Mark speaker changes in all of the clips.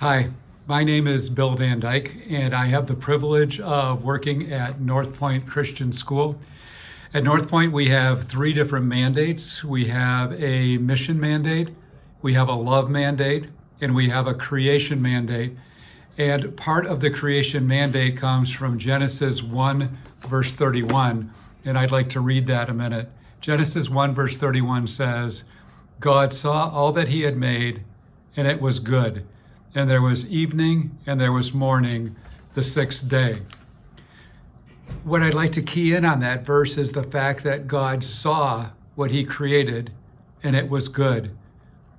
Speaker 1: Hi, my name is Bill Van Dyke, and I have the privilege of working at NorthPointe Christian School. At NorthPointe, we have three different mandates. We have a mission mandate, we have a love mandate, and we have a creation mandate. And part of the creation mandate comes from Genesis 1, verse 31, and I'd like to read that a minute. Genesis 1, verse 31 says, God saw all that he had made, and it was good. And there was evening and there was morning, the sixth day. What I'd like to key in on that verse is the fact that God saw what he created and it was good.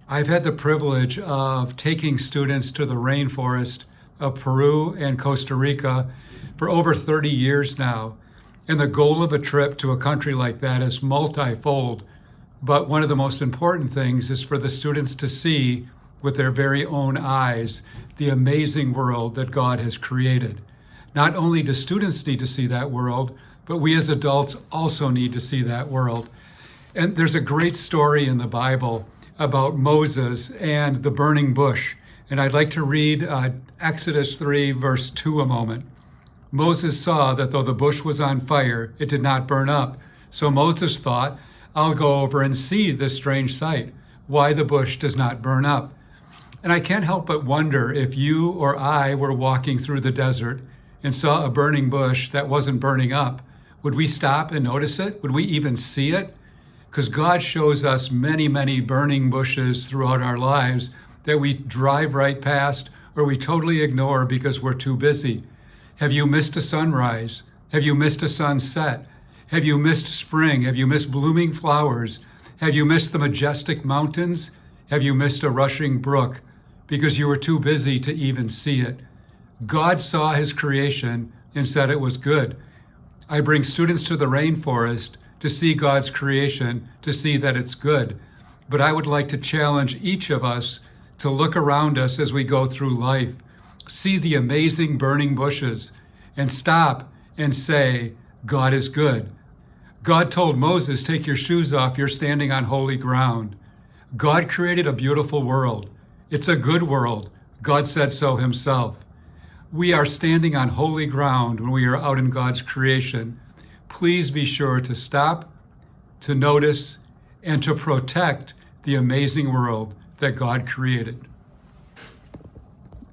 Speaker 1: I've had the privilege of taking students to the rainforest of Peru and Costa Rica for over 30 years now. And the goal of a trip to a country like that is multifold. But one of the most important things is for the students to see with their very own eyes the amazing world that God has created. Not only do students need to see that world, but we as adults also need to see that world. And there's a great story in the Bible about Moses and the burning bush. And I'd like to read Exodus 3, verse 2 a moment. Moses saw that though the bush was on fire, it did not burn up. So Moses thought, I'll go over and see this strange sight, why the bush does not burn up. And I can't help but wonder if you or I were walking through the desert and saw a burning bush that wasn't burning up, would we stop and notice it? Would we even see it? Because God shows us many, many burning bushes throughout our lives that we drive right past or we totally ignore because we're too busy. Have you missed a sunrise? Have you missed a sunset? Have you missed spring? Have you missed blooming flowers? Have you missed the majestic mountains? Have you missed a rushing brook? Because you were too busy to even see it. God saw his creation and said it was good. I bring students to the rainforest to see God's creation, to see that it's good. But I would like to challenge each of us to look around us as we go through life, see the amazing burning bushes, and stop and say, God is good. God told Moses, take your shoes off, you're standing on holy ground. God created a beautiful world. It's a good world. God said so himself. We are standing on holy ground when we are out in God's creation. Please be sure to stop, to notice, and to protect the amazing world that God created.